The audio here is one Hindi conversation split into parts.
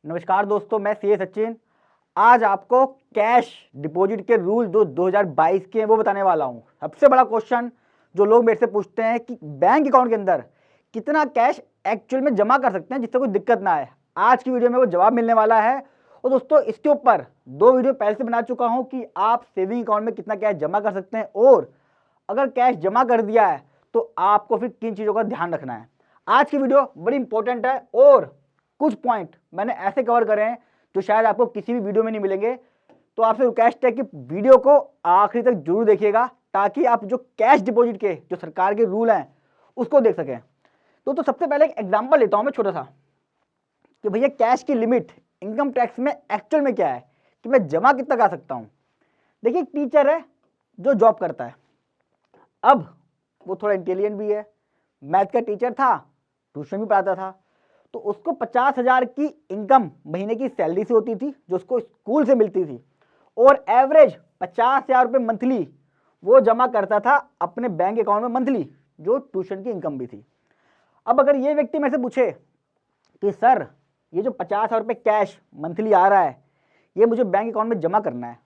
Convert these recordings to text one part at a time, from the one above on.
नमस्कार दोस्तों, मैं सीए सचिन। आज आपको कैश डिपॉजिट के रूल जो 2022 के हैं वो बताने वाला हूं। सबसे बड़ा क्वेश्चन जो लोग मेरे से पूछते हैं कि बैंक अकाउंट के अंदर कितना कैश एक्चुअल में जमा कर सकते हैं जिससे कोई दिक्कत ना आए। आज की वीडियो में वो जवाब मिलने वाला है। और दोस्तों, इसके ऊपर 2 वीडियो पहले से बना चुका हूं कि आप सेविंग अकाउंट में कितना कैश जमा कर सकते हैं और अगर कैश जमा कर दिया है तो आपको फिर किन चीज़ों का ध्यान रखना है। आज की वीडियो बड़ी इंपॉर्टेंट है और कुछ पॉइंट मैंने ऐसे कवर करे हैं जो शायद आपको किसी भी वीडियो में नहीं मिलेंगे। तो आपसे रिक्वेस्ट है कि वीडियो को आखिरी तक जरूर देखिएगा ताकि आप जो कैश डिपॉजिट के जो सरकार के रूल हैं उसको देख सकें। तो सबसे पहले एक एग्जांपल लेता हूं मैं छोटा सा कि भैया कैश की लिमिट इनकम टैक्स में एक्चुअल में क्या है कि मैं जमा कितना कर सकता हूं। देखिए, एक टीचर है जो जॉब करता है। अब वो थोड़ा इंटेलिजेंट भी है, मैथ का टीचर था, ट्यूशन भी पढ़ाता था। तो उसको 50,000 की इनकम महीने की सैलरी से होती थी जो उसको स्कूल से मिलती थी और एवरेज 50,000 रुपये मंथली वो जमा करता था अपने बैंक अकाउंट में मंथली, जो ट्यूशन की इनकम भी थी। अब अगर ये व्यक्ति मेरे से पूछे कि सर ये जो 50,000 रुपये कैश मंथली आ रहा है ये मुझे बैंक अकाउंट में जमा करना है,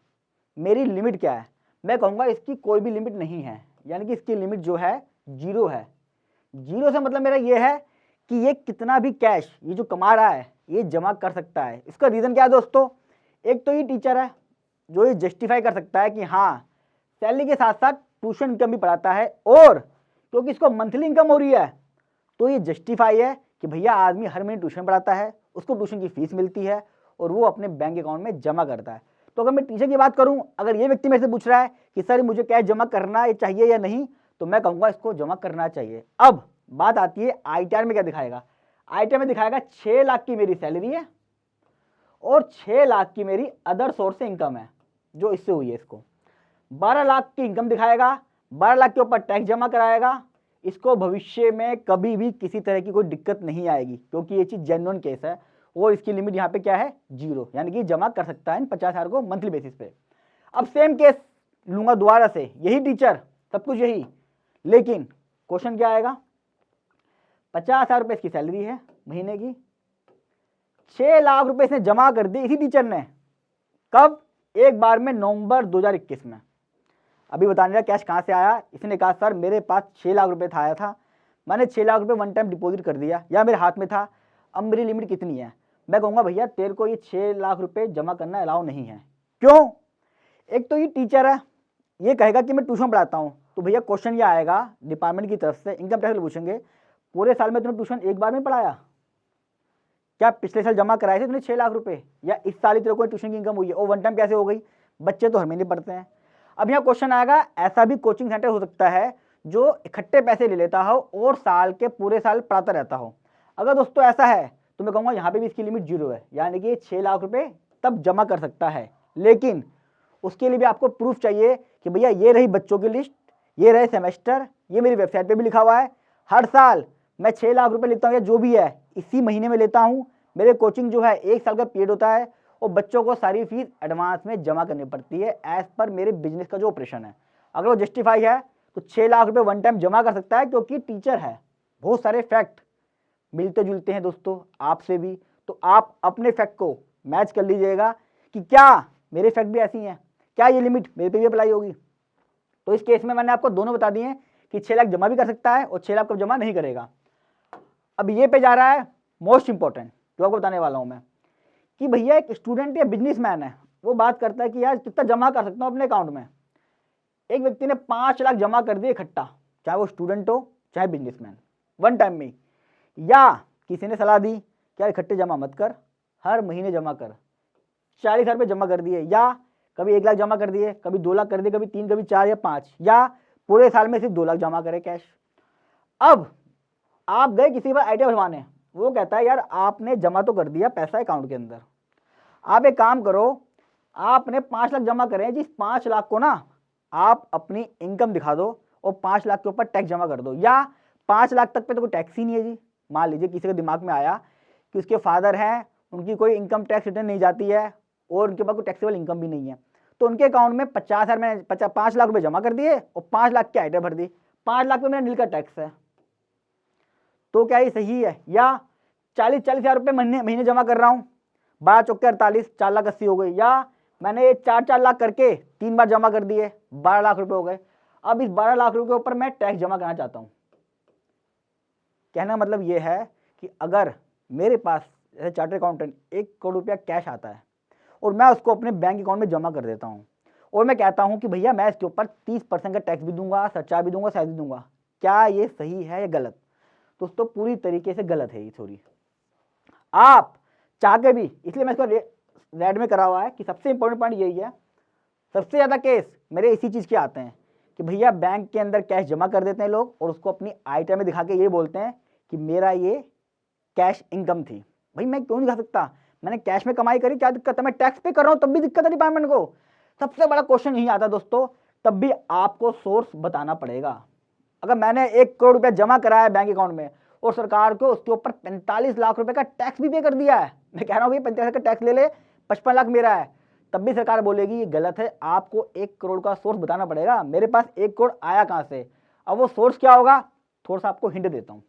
मेरी लिमिट क्या है, मैं कहूँगा इसकी कोई भी लिमिट नहीं है। यानी कि इसकी लिमिट जो है जीरो है। जीरो से मतलब मेरा ये है कि ये कितना भी कैश ये जो कमा रहा है ये जमा कर सकता है। इसका रीज़न क्या है दोस्तों? एक तो ये टीचर है जो ये जस्टिफाई कर सकता है कि हाँ सैलरी के साथ साथ ट्यूशन इनकम भी पढ़ाता है और क्योंकि इसको मंथली इनकम हो रही है तो ये जस्टिफाई है कि भैया आदमी हर महीने ट्यूशन पढ़ाता है, उसको ट्यूशन की फीस मिलती है और वो अपने बैंक अकाउंट में जमा करता है। तो अगर मैं टीचर की बात करूं, अगर ये व्यक्ति मेरे से पूछ रहा है कि सर मुझे कैश जमा करना चाहिए या नहीं, तो मैं कहूँगा इसको जमा करना चाहिए। अब बात आती है आईटीआर में क्या दिखाएगा। आईटीआर में दिखाएगा 6 लाख की मेरी सैलरी है और 6 लाख की मेरी अदर सोर्स से इनकम है जो इससे हुई है। इसको 12 लाख की इनकम दिखाएगा, 12 लाख के ऊपर टैक्स जमा कराएगा। इसको भविष्य में कभी भी किसी तरह की कोई दिक्कत नहीं आएगी क्योंकि ये चीज़ जेन्युइन केस है और इसकी लिमिट यहाँ पे क्या है, जीरो। यानी कि जमा कर सकता है इन 50,000 को मंथली बेसिस पे। अब सेम केस लूंगा दोबारा से, यही टीचर, सब कुछ यही, लेकिन क्वेश्चन क्या आएगा, 50,000 रुपये इसकी सैलरी है महीने की, 6 लाख रुपए इसने जमा कर दिए इसी टीचर ने। कब? एक बार में नवंबर 2021 में। अभी बताने का कैश कहाँ से आया। इसने कहा सर मेरे पास 6 लाख रुपए था, आया था, मैंने 6 लाख रुपए वन टाइम डिपॉजिट कर दिया या मेरे हाथ में था, अब मेरी लिमिट कितनी है। मैं कहूँगा भैया तेरे को ये 6 लाख रुपए जमा करना अलाउ नहीं है। क्यों? एक तो ये टीचर है, ये कहेगा कि मैं ट्यूशन पढ़ाता हूँ, तो भैया क्वेश्चन ये आएगा डिपार्टमेंट की तरफ से, इनकम टैक्स पूछेंगे पूरे साल में तुमने ट्यूशन एक बार में पढ़ाया क्या? पिछले साल जमा कराए थे तुमने 6 लाख रुपए या इस साल ही तेरे को ट्यूशन की इनकम हुई है और वन टाइम कैसे हो गई? बच्चे तो हर महीने पढ़ते हैं। अब यहाँ क्वेश्चन आएगा, ऐसा भी कोचिंग सेंटर हो सकता है जो इकट्ठे पैसे ले लेता हो और साल के पूरे साल पढ़ाता रहता हो। अगर दोस्तों ऐसा है तो मैं कहूँगा यहाँ पे भी इसकी लिमिट जीरो है, यानी कि 6 लाख रुपए तब जमा कर सकता है। लेकिन उसके लिए भी आपको प्रूफ चाहिए कि भैया ये रही बच्चों की लिस्ट, ये रहे सेमेस्टर, ये मेरी वेबसाइट पे भी लिखा हुआ है, हर साल मैं 6 लाख रुपए लेता हूँ या जो भी है इसी महीने में लेता हूँ। मेरे कोचिंग जो है 1 साल का पीरियड होता है और बच्चों को सारी फीस एडवांस में जमा करनी पड़ती है एज पर मेरे बिजनेस का जो ऑपरेशन है। अगर वो जस्टिफाई है तो 6 लाख रुपए वन टाइम जमा कर सकता है क्योंकि टीचर है। बहुत सारे फैक्ट मिलते जुलते हैं दोस्तों आपसे भी, तो आप अपने फैक्ट को मैच कर लीजिएगा कि क्या मेरे फैक्ट भी ऐसी हैं, क्या ये लिमिट मेरे पे भी अप्लाई होगी। तो इस केस में मैंने आपको दोनों बता दिए कि 6 लाख जमा भी कर सकता है और 6 लाख कब जमा नहीं करेगा। अब ये पे जा रहा है मोस्ट इंपॉर्टेंट जो आपको बताने वाला हूं मैं, कि भैया एक स्टूडेंट या बिजनेसमैन है, वो बात करता है कि यार कितना जमा कर सकता हूँ अपने अकाउंट में। एक व्यक्ति ने 5 लाख जमा कर दिए इकट्ठा, चाहे वो स्टूडेंट हो चाहे बिजनेसमैन, वन टाइम में, या किसी ने सलाह दी कि यार इकट्ठे जमा मत कर, हर महीने जमा कर, 40,000 रुपये जमा कर दिए, या कभी 1 लाख जमा कर दिए, कभी 2 लाख कर दिए, कभी 3, कभी 4 या 5, या पूरे साल में सिर्फ 2 लाख जमा करे कैश। अब आप गए किसी पर आइडिया बनवाने, वो कहता है यार आपने जमा तो कर दिया पैसा अकाउंट के अंदर, आप एक काम करो, आपने 5 लाख जमा करें, जिस 5 लाख को ना आप अपनी इनकम दिखा दो और 5 लाख के ऊपर टैक्स जमा कर दो, या 5 लाख तक पे तो कोई टैक्स ही नहीं है जी। मान लीजिए किसी के दिमाग में आया कि उसके फादर हैं, उनकी कोई इनकम टैक्स रिटर्न नहीं जाती है और उनके पास कोई टैक्सेबल इनकम भी नहीं है, तो उनके अकाउंट में 50,000 में 5 लाख रुपये जमा कर दिए और 5 लाख की आइटम भर दी, 5 लाख पे मेरा नील का टैक्स है, तो क्या ये सही है? या 40,000 रुपये महीने जमा कर रहा हूँ, 12 चौके 48, 4,80,000 हो गई। या मैंने 4 लाख करके 3 बार जमा कर दिए, 12 लाख रुपए हो गए। अब इस 12 लाख रुपए के ऊपर मैं टैक्स जमा करना चाहता हूँ। कहना मतलब ये है कि अगर मेरे पास जैसे चार्टर्ड अकाउंटेंट 1 करोड़ रुपया कैश आता है और मैं उसको अपने बैंक अकाउंट में जमा कर देता हूँ और मैं कहता हूँ कि भैया मैं इसके ऊपर 30% का टैक्स भी दूंगा, सरचार्ज भी दूंगा, सैलरी दूंगा, क्या ये सही है या गलत? दोस्तों पूरी तरीके से गलत है ये थ्योरी। आप चाह के भी, इसलिए मैं इसको रेड में करा हुआ है कि सबसे इंपॉर्टेंट पॉइंट यही है। सबसे ज़्यादा केस मेरे इसी चीज़ के आते हैं कि भैया बैंक के अंदर कैश जमा कर देते हैं लोग और उसको अपनी आइटम में दिखा के ये बोलते हैं कि मेरा ये कैश इनकम थी। भाई मैं क्यों नहीं दिखा सकता? मैंने कैश में कमाई करी, क्या दिक्कत है? मैं टैक्स पे कर रहा हूँ तब भी दिक्कत है डिपार्टमेंट को। सबसे बड़ा क्वेश्चन यही आता है दोस्तों, तब भी आपको सोर्स बताना पड़ेगा। अगर मैंने 1 करोड़ रुपया जमा कराया बैंक अकाउंट में और सरकार को उसके ऊपर 45 लाख रुपए का टैक्स भी पे कर दिया है, मैं कह रहा हूँ कि 45 का टैक्स ले ले, 55 लाख मेरा है, तब भी सरकार बोलेगी ये गलत है। आपको 1 करोड़ का सोर्स बताना पड़ेगा, मेरे पास 1 करोड़ आया कहाँ से। अब वो सोर्स क्या होगा, थोड़ा सा आपको हिंट देता हूँ।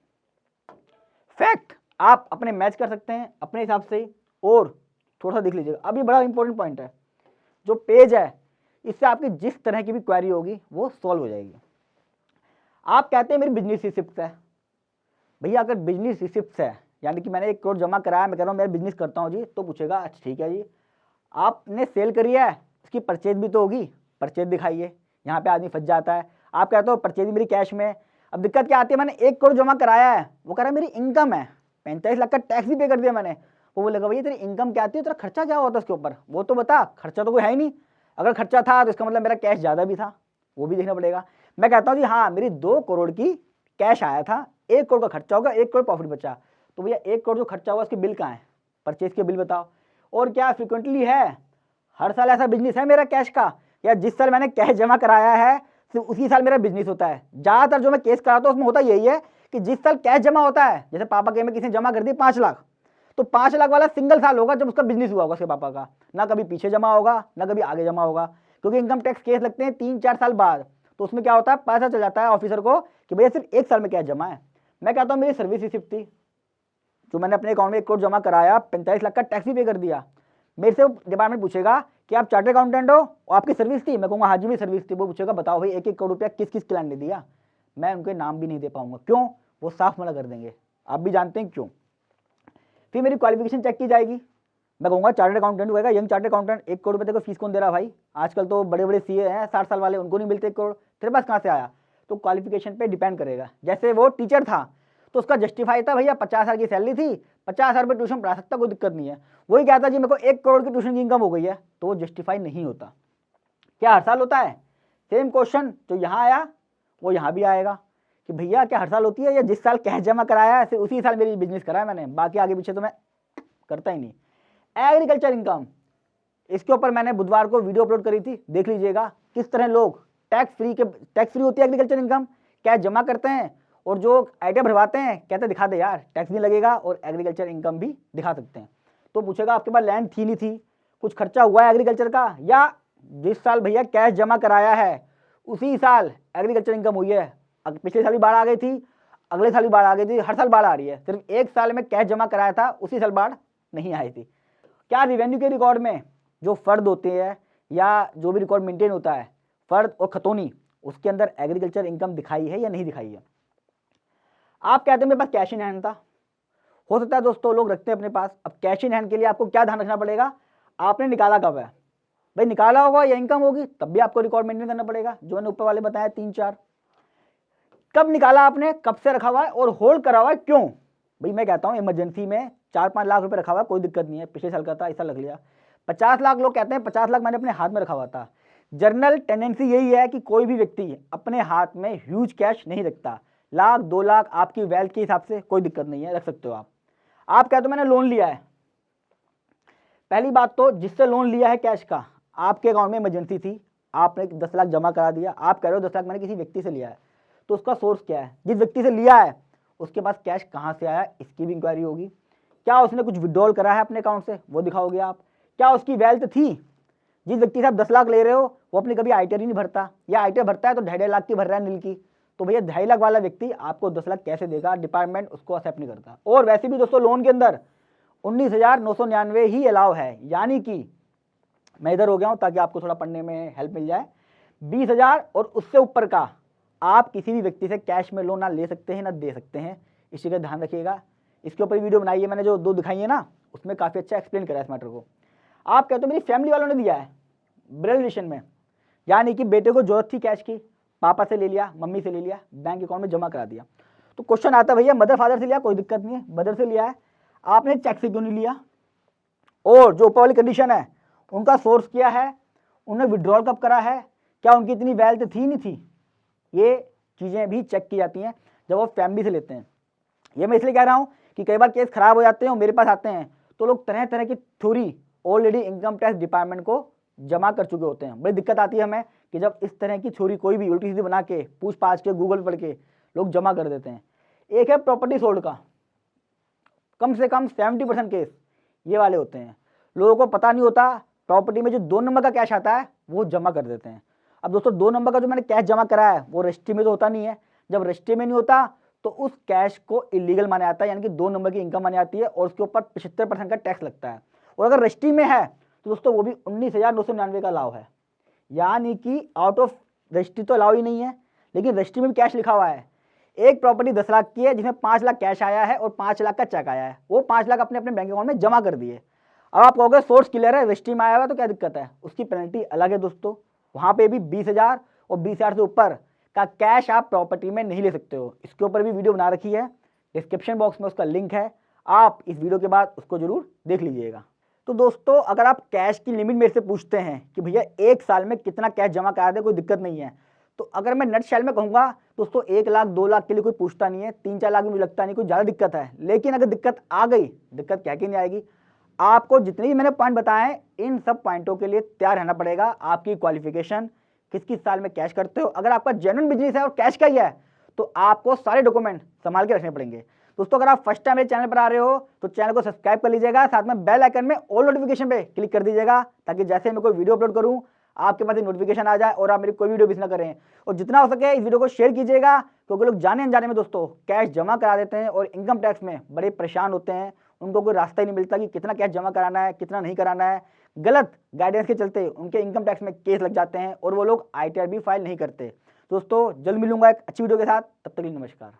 फैक्ट आप अपने मैच कर सकते हैं अपने हिसाब से, और थोड़ा सा देख लीजिएगा। अभी बड़ा इंपॉर्टेंट पॉइंट है, जो पेज है इससे आपकी जिस तरह की भी क्वेरी होगी वो सॉल्व हो जाएगी। आप कहते हैं मेरी बिजनेस रिसिप्ट है। भैया अगर बिजनेस रिसिप्ट है यानी कि मैंने 1 करोड़ जमा कराया, मैं कह रहा हूँ मैं बिजनेस करता हूँ जी, तो पूछेगा अच्छा ठीक है जी आपने सेल करी है, इसकी परचेज भी तो होगी, परचेज दिखाइए। यहाँ पे आदमी फंस जाता है। आप कहते हो परचेज मेरी कैश में। अब दिक्कत क्या आती है, मैंने 1 करोड़ जमा कराया है, वो कह रहा है मेरी इनकम है, 45 लाख का टैक्स भी पे कर दिया मैंने। वो बोलेगा भैया तेरी इनकम क्या आती है, तेरा खर्चा क्या होता है उसके ऊपर, वो तो बता। खर्चा तो कोई है ही नहीं, अगर खर्चा था तो इसका मतलब मेरा कैश ज़्यादा भी था, वो भी देखना पड़ेगा। मैं कहता हूँ जी हाँ मेरी 2 करोड़ की कैश आया था, 1 करोड़ का खर्चा होगा, 1 करोड़ प्रॉफिट बचा, तो भैया 1 करोड़ जो खर्चा हुआ उसके बिल कहाँ है, परचेज के बिल बताओ। और क्या फ्रिक्वेंटली है, हर साल ऐसा बिजनेस है मेरा कैश का, या जिस साल मैंने कैश जमा कराया है सिर्फ उसी साल मेरा बिजनेस होता है? ज़्यादातर जो मैं केस कराता हूँ उसमें होता यही है कि जिस साल कैश जमा होता है, जैसे पापा के में किसी ने जमा कर दी 5 लाख, तो 5 लाख वाला सिंगल साल होगा जब उसका बिजनेस हुआ होगा उसके पापा का, ना कभी पीछे जमा होगा ना कभी आगे जमा होगा, क्योंकि इनकम टैक्स केस लगते हैं 3-4 साल बाद। तो उसमें क्या होता है, पता चल जाता है ऑफिसर को कि भैया सिर्फ 1 साल में कैश जमा है। मैं कहता हूँ मेरी सर्विस रिसिप्ट थी, जो मैंने अपने अकाउंट में 1 करोड़ जमा कराया, 45 लाख का टैक्स भी पे कर दिया। मेरे से डिपार्टमेंट पूछेगा कि आप चार्टर्ड अकाउंटेंट हो और आपकी सर्विस थी, मैं कहूँगा हाँ जी मेरी सर्विस थी। वो पूछेगा बताओ भाई 1-1 करोड़ रुपया किस किस क्लाइंट ने दिया, मैं उनके नाम भी नहीं दे पाऊंगा। क्यों? वो साफ मना कर देंगे, आप भी जानते हैं क्यों। फिर मेरी क्वालिफिकेशन चेक की जाएगी, मैं कहूँगा चार्टर्ड अकाउंटेंट होगा, यंग चार्टर्ड अकाउंटेंट, 1 करोड़ रुपये को फीस कौन दे रहा भाई, आजकल तो बड़े बड़े सीए हैं 60 साल वाले, उनको नहीं मिलते 1 करोड़, तेरे पास कहाँ से आया? तो क्वालिफिकेशन पे डिपेंड करेगा। जैसे वो टीचर था तो उसका जस्टिफाई था भैया 50,000 की सैलरी थी, 50,000 रुपये ट्यूशन पढ़ा सकता, कोई दिक्कत नहीं है। वही कहता जी मेरे को 1 करोड़ की ट्यूशन की इनकम हो गई है, तो वो जस्टिफाई नहीं होता। क्या हर साल होता है? सेम क्वेश्चन जो यहाँ आया वो यहाँ भी आएगा कि भैया क्या हर साल होती है, या जिस साल कैश जमा कराया है सिर्फ उसी साल मेरी बिजनेस करा है मैंने, बाकी आगे पीछे तो मैं करता ही नहीं। एग्रीकल्चर इनकम, इसके ऊपर मैंने बुधवार को वीडियो अपलोड करी थी, देख लीजिएगा किस तरह लोग टैक्स फ्री होती है एग्रीकल्चर इनकम, कैश जमा करते हैं और जो आइटम भरवाते हैं कहते दिखा दे यार टैक्स भी लगेगा और एग्रीकल्चर इनकम भी दिखा सकते हैं। तो पूछेगा आपके पास लैंड थी नहीं थी, कुछ खर्चा हुआ है एग्रीकल्चर का, या जिस साल भैया कैश जमा कराया है उसी साल एग्रीकल्चर इनकम हुई है। पिछले साल भी बाढ़ आ गई थी, अगले साल भी बाढ़ आ गई थी, हर साल बाढ़ आ रही है, सिर्फ 1 साल में कैश जमा कराया था उसी साल बाढ़ नहीं आई थी। क्या रिवेन्यू के रिकॉर्ड में जो फर्द होते हैं या जो भी रिकॉर्ड मेंटेन होता है फर्द और खतौनी, उसके अंदर एग्रीकल्चर इनकम दिखाई है या नहीं दिखाई है? आप कहते हैं मेरे पास कैश इन हैंड था, हो सकता है दोस्तों लोग रखते हैं अपने पास। अब कैश इन हैंड के लिए आपको क्या ध्यान रखना पड़ेगा, आपने निकाला कब है भाई, निकाला होगा या इनकम होगी तब भी आपको रिकॉर्ड मेंटेन करना पड़ेगा, जो मैंने ऊपर वाले बताया 3-4। कब निकाला आपने, कब से रखा हुआ है और होल्ड करा हुआ है क्यों? भाई मैं कहता हूँ इमरजेंसी में 4-5 लाख रुपए रखा हुआ है, कोई दिक्कत नहीं है, पिछले साल का था ऐसा लग लिया। 50 लाख लोग कहते हैं 50 लाख मैंने अपने हाथ में रखा हुआ था। जर्नल टेंडेंसी यही है कि कोई भी व्यक्ति अपने हाथ में ह्यूज कैश नहीं रखता, 1-2 लाख आपकी वेल्थ के हिसाब से कोई दिक्कत नहीं है, रख सकते हो आप। आप कहते हो मैंने लोन लिया है, पहली बात तो जिससे लोन लिया है कैश का, आपके अकाउंट में इमरजेंसी थी, आपने 10 लाख जमा करा दिया, आप कह रहे हो 10 लाख मैंने किसी व्यक्ति से लिया है, तो उसका सोर्स क्या है, जिस व्यक्ति से लिया है उसके पास कैश कहाँ से आया इसकी भी इंक्वायरी होगी। क्या उसने कुछ विड्रॉल करा है अपने अकाउंट से, वो दिखाओगे आप। क्या उसकी वेल्थ थी, जिस व्यक्ति से आप 10 लाख ले रहे हो वो अपनी कभी आईटीआर ही नहीं भरता, या आईटीआर भरता है तो 2.5 लाख की भर रहा है नील की, तो भैया 2.5 लाख वाला व्यक्ति आपको 10 लाख कैसे देगा, डिपार्टमेंट उसको एक्सेप्ट नहीं करता। और वैसे भी दोस्तों लोन के अंदर 19,999 ही अलाउ है, यानी कि मैं इधर हो गया हूं ताकि आपको थोड़ा पढ़ने में हेल्प मिल जाए। 20,000 और उससे ऊपर का आप किसी भी व्यक्ति से कैश में लोन ना ले सकते हैं ना दे सकते हैं, इसी का ध्यान रखिएगा। इसके ऊपर वीडियो बनाई है मैंने, जो 2 दिखाई है ना, उसमें काफ़ी अच्छा एक्सप्लेन करा है इस मैटर को। आप कहते हो मेरी फैमिली वालों ने दिया है, ब्लड रिलेशन में, यानी कि बेटे को जरूरत थी कैश की, पापा से ले लिया, मम्मी से ले लिया, बैंक अकाउंट में जमा करा दिया। तो क्वेश्चन आता है भैया मदर फादर से लिया कोई दिक्कत नहीं है, मदर से लिया है, आपने चेक से क्यों नहीं लिया? और जो ऊपर वाली कंडीशन है, उनका सोर्स क्या है, उन्होंने विड्रॉल कब करा है, क्या उनकी इतनी वेल्थ थी नहीं थी, ये चीज़ें भी चेक की जाती हैं जब वो फैमिली से लेते हैं। ये मैं इसलिए कह रहा हूँ कि कई बार केस खराब हो जाते हैं और मेरे पास आते हैं तो लोग तरह तरह की theory already income tax department को जमा कर चुके होते हैं। बड़ी दिक्कत आती है हमें कि जब इस तरह की थ्योरी कोई भी उल्टी सीधी बना के पूछ पाछ के गूगल पढ़ के लोग जमा कर देते हैं। एक है प्रॉपर्टी सोल्ड का, कम से कम 70% केस ये वाले होते हैं। लोगों को पता नहीं होता, प्रॉपर्टी में जो 2 नंबर का कैश आता है वो जमा कर देते हैं। अब दोस्तों 2 नंबर का जो मैंने कैश जमा करा है वो रजिस्ट्री में तो होता नहीं है, जब रजिस्ट्री में नहीं होता तो उस कैश को इलीगल माना जाता है, यानी कि 2 नंबर की इनकम मानी जाती है और उसके ऊपर 75% का टैक्स लगता है। और अगर रजिस्ट्री में है तो दोस्तों वो भी 19,999 का अलाउ है, यानी कि आउट ऑफ रजिस्ट्री तो अलाउ ही नहीं है, लेकिन रजिस्ट्री में भी कैश लिखा हुआ है। एक प्रॉपर्टी 10 लाख की है जिसमें 5 लाख कैश आया है और 5 लाख का चेक आया है, वो 5 लाख अपने अपने बैंक अकाउंट में जमा कर दिए। अब आप कहोगे सोर्स क्लियर है, रजिस्ट्री में आया हुआ तो क्या दिक्कत है, उसकी पेनल्टी अलग है दोस्तों। वहाँ पे भी 20,000 और 20,000 से ऊपर का कैश आप प्रॉपर्टी में नहीं ले सकते हो। इसके ऊपर भी वीडियो बना रखी है, डिस्क्रिप्शन बॉक्स में उसका लिंक है, आप इस वीडियो के बाद उसको जरूर देख लीजिएगा। तो दोस्तों अगर आप कैश की लिमिट मेरे से पूछते हैं कि भैया 1 साल में कितना कैश जमा करा दे, कोई दिक्कत नहीं है, तो अगर मैं नट शेल में कहूँगा दोस्तों 1 लाख 2 लाख के लिए कोई पूछता नहीं है, 3-4 लाख में मुझे लगता नहीं कोई ज़्यादा दिक्कत है। लेकिन अगर दिक्कत आ गई, दिक्कत क्या कि नहीं आएगी, आपको जितने भी मैंने पॉइंट बताए इन सब पॉइंटों के लिए तैयार रहना पड़ेगा। आपकी क्वालिफिकेशन, किस साल में कैश करते हो, अगर आपका जेन्युइन बिजनेस है और कैश का ही है तो आपको सारे डॉक्यूमेंट संभाल के रखने पड़ेंगे। दोस्तों अगर आप फर्स्ट टाइम मेरे चैनल पर आ रहे हो तो चैनल को सब्सक्राइब कर लीजिएगा, साथ में बेल आइकन में ऑल नोटिफिकेशन पे क्लिक कर दीजिएगा, ताकि जैसे मैं कोई वीडियो अपलोड करूं आपके पास नोटिफिकेशन आ जाए और आप मेरी कोई वीडियो मिस ना करें। और जितना हो सके इस वीडियो को शेयर कीजिएगा, क्योंकि लोग जाने अनजाने में दोस्तों कैश जमा करा देते हैं और इनकम टैक्स में बड़े परेशान होते हैं, उनको कोई रास्ता ही नहीं मिलता कि कितना कैश जमा कराना है कितना नहीं कराना है। गलत गाइडेंस के चलते उनके इनकम टैक्स में केस लग जाते हैं और वो लोग ITR भी फाइल नहीं करते। दोस्तों जल्द मिलूंगा एक अच्छी वीडियो के साथ, तब तक के लिए नमस्कार।